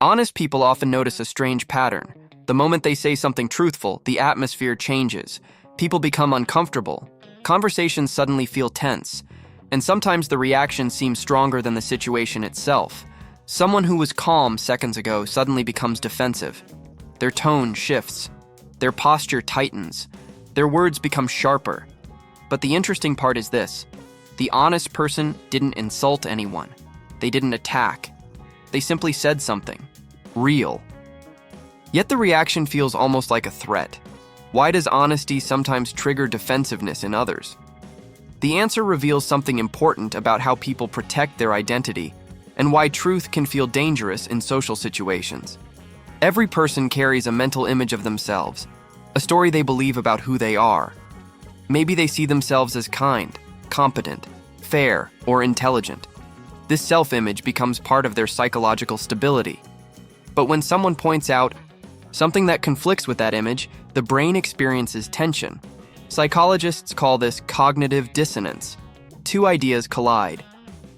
Honest people often notice a strange pattern. The moment they say something truthful, the atmosphere changes. People become uncomfortable. Conversations suddenly feel tense. And sometimes the reaction seems stronger than the situation itself. Someone who was calm seconds ago suddenly becomes defensive. Their tone shifts. Their posture tightens. Their words become sharper. But the interesting part is this. The honest person didn't insult anyone. They didn't attack. They simply said something real. Yet the reaction feels almost like a threat. Why does honesty sometimes trigger defensiveness in others? The answer reveals something important about how people protect their identity and why truth can feel dangerous in social situations. Every person carries a mental image of themselves, a story they believe about who they are. Maybe they see themselves as kind, competent, fair, or intelligent. This self-image becomes part of their psychological stability. But when someone points out something that conflicts with that image, the brain experiences tension. Psychologists call this cognitive dissonance. Two ideas collide.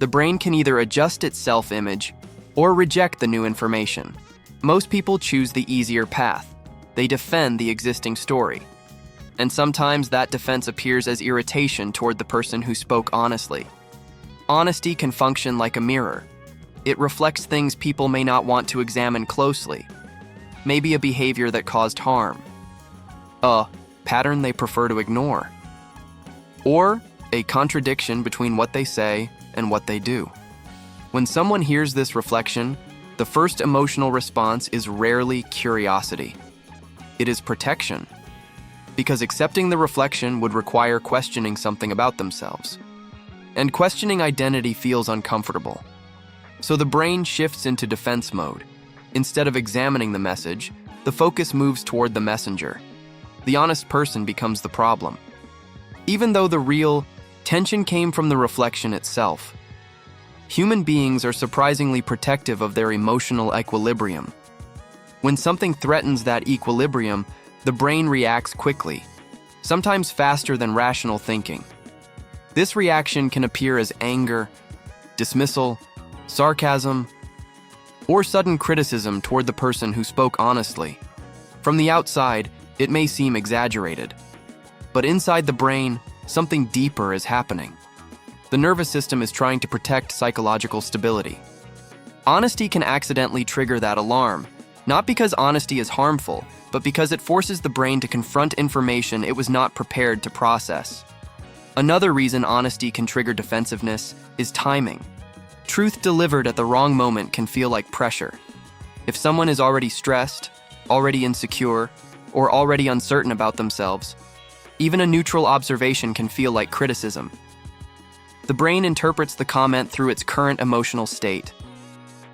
The brain can either adjust its self-image or reject the new information. Most people choose the easier path. They defend the existing story. And sometimes that defense appears as irritation toward the person who spoke honestly. Honesty can function like a mirror. It reflects things people may not want to examine closely. Maybe a behavior that caused harm. A pattern they prefer to ignore. Or a contradiction between what they say and what they do. When someone hears this reflection, the first emotional response is rarely curiosity. It is protection. Because accepting the reflection would require questioning something about themselves. And questioning identity feels uncomfortable. So the brain shifts into defense mode. Instead of examining the message, the focus moves toward the messenger. The honest person becomes the problem. Even though the real tension came from the reflection itself. Human beings are surprisingly protective of their emotional equilibrium. When something threatens that equilibrium, the brain reacts quickly, sometimes faster than rational thinking. This reaction can appear as anger, dismissal, sarcasm, or sudden criticism toward the person who spoke honestly. From the outside, it may seem exaggerated, but inside the brain, something deeper is happening. The nervous system is trying to protect psychological stability. Honesty can accidentally trigger that alarm, not because honesty is harmful, but because it forces the brain to confront information it was not prepared to process. Another reason honesty can trigger defensiveness is timing. Truth delivered at the wrong moment can feel like pressure. If someone is already stressed, already insecure, or already uncertain about themselves, even a neutral observation can feel like criticism. The brain interprets the comment through its current emotional state.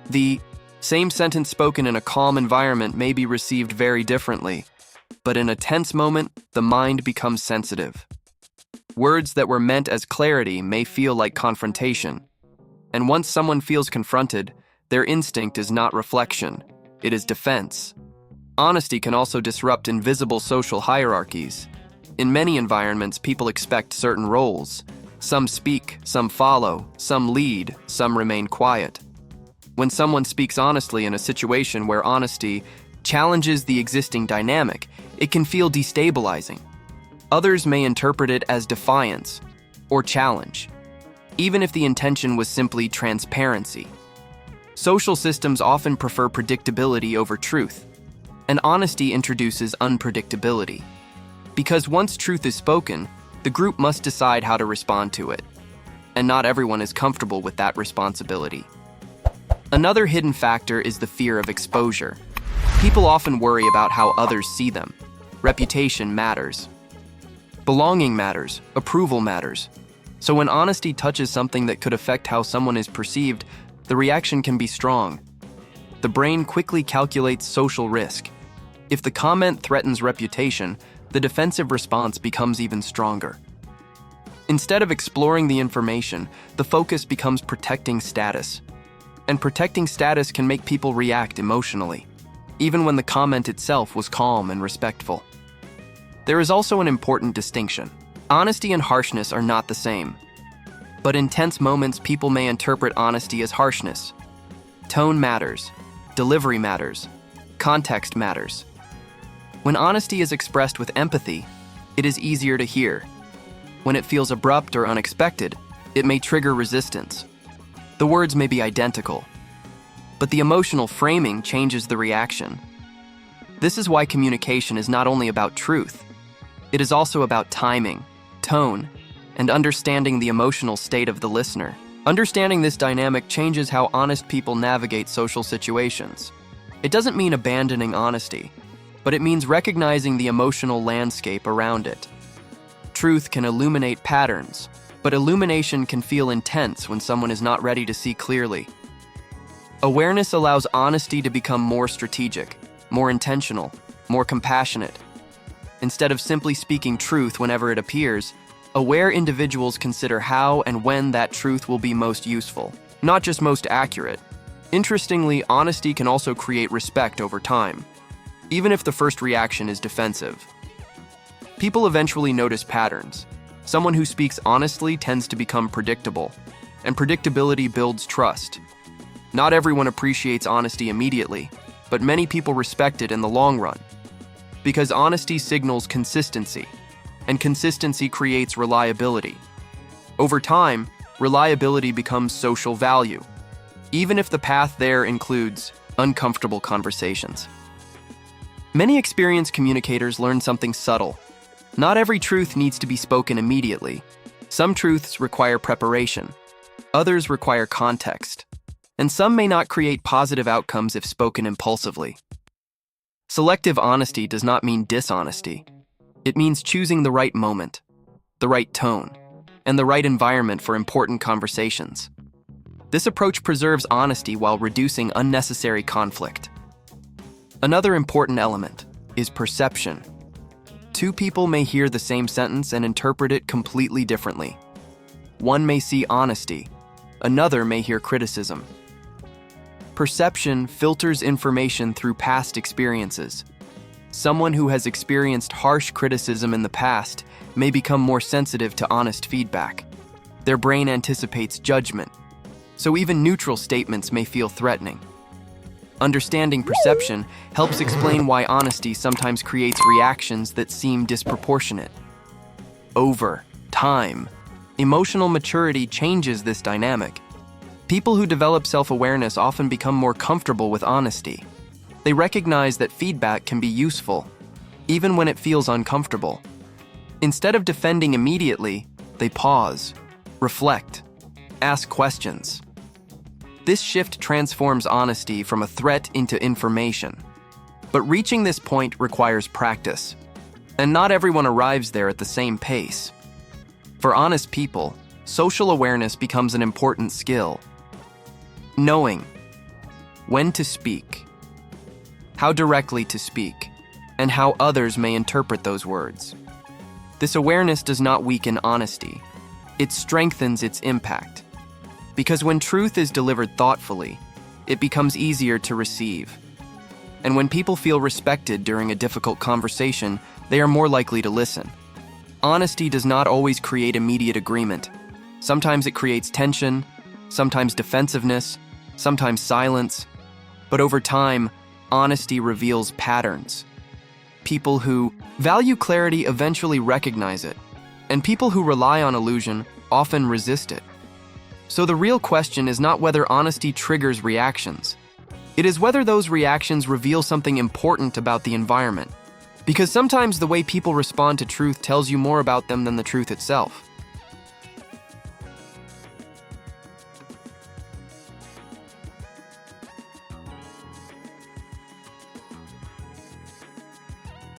The same sentence spoken in a calm environment may be received very differently, but in a tense moment, the mind becomes sensitive. Words that were meant as clarity may feel like confrontation. And once someone feels confronted, their instinct is not reflection, it is defense. Honesty can also disrupt invisible social hierarchies. In many environments, people expect certain roles. Some speak, some follow, some lead, some remain quiet. When someone speaks honestly in a situation where honesty challenges the existing dynamic, it can feel destabilizing. Others may interpret it as defiance or challenge, even if the intention was simply transparency. Social systems often prefer predictability over truth, and honesty introduces unpredictability. Because once truth is spoken, the group must decide how to respond to it, and not everyone is comfortable with that responsibility. Another hidden factor is the fear of exposure. People often worry about how others see them. Reputation matters. Belonging matters. Approval matters. So when honesty touches something that could affect how someone is perceived, the reaction can be strong. The brain quickly calculates social risk. If the comment threatens reputation, the defensive response becomes even stronger. Instead of exploring the information, the focus becomes protecting status. And protecting status can make people react emotionally, even when the comment itself was calm and respectful. There is also an important distinction. Honesty and harshness are not the same. But in tense moments, people may interpret honesty as harshness. Tone matters. Delivery matters. Context matters. When honesty is expressed with empathy, it is easier to hear. When it feels abrupt or unexpected, it may trigger resistance. The words may be identical, but the emotional framing changes the reaction. This is why communication is not only about truth, it is also about timing, tone, and understanding the emotional state of the listener. Understanding this dynamic changes how honest people navigate social situations. It doesn't mean abandoning honesty, but it means recognizing the emotional landscape around it. Truth can illuminate patterns, but illumination can feel intense when someone is not ready to see clearly. Awareness allows honesty to become more strategic, more intentional, more compassionate. Instead of simply speaking truth whenever it appears, aware individuals consider how and when that truth will be most useful, not just most accurate. Interestingly, honesty can also create respect over time, even if the first reaction is defensive. People eventually notice patterns. Someone who speaks honestly tends to become predictable, and predictability builds trust. Not everyone appreciates honesty immediately, but many people respect it in the long run. Because honesty signals consistency, and consistency creates reliability. Over time, reliability becomes social value, even if the path there includes uncomfortable conversations. Many experienced communicators learn something subtle. Not every truth needs to be spoken immediately. Some truths require preparation, others require context, and some may not create positive outcomes if spoken impulsively. Selective honesty does not mean dishonesty. It means choosing the right moment, the right tone, and the right environment for important conversations. This approach preserves honesty while reducing unnecessary conflict. Another important element is perception. Two people may hear the same sentence and interpret it completely differently. One may see honesty, another may hear criticism. Perception filters information through past experiences. Someone who has experienced harsh criticism in the past may become more sensitive to honest feedback. Their brain anticipates judgment, so even neutral statements may feel threatening. Understanding perception helps explain why honesty sometimes creates reactions that seem disproportionate. Over time, emotional maturity changes this dynamic. People who develop self-awareness often become more comfortable with honesty. They recognize that feedback can be useful, even when it feels uncomfortable. Instead of defending immediately, they pause, reflect, ask questions. This shift transforms honesty from a threat into information. But reaching this point requires practice, and not everyone arrives there at the same pace. For honest people, social awareness becomes an important skill. Knowing when to speak, how directly to speak, and how others may interpret those words. This awareness does not weaken honesty. It strengthens its impact. Because when truth is delivered thoughtfully, it becomes easier to receive. And when people feel respected during a difficult conversation, they are more likely to listen. Honesty does not always create immediate agreement. Sometimes it creates tension, sometimes defensiveness, sometimes silence. But over time, honesty reveals patterns. People who value clarity eventually recognize it, and people who rely on illusion often resist it. So the real question is not whether honesty triggers reactions. It is whether those reactions reveal something important about the environment. Because sometimes the way people respond to truth tells you more about them than the truth itself.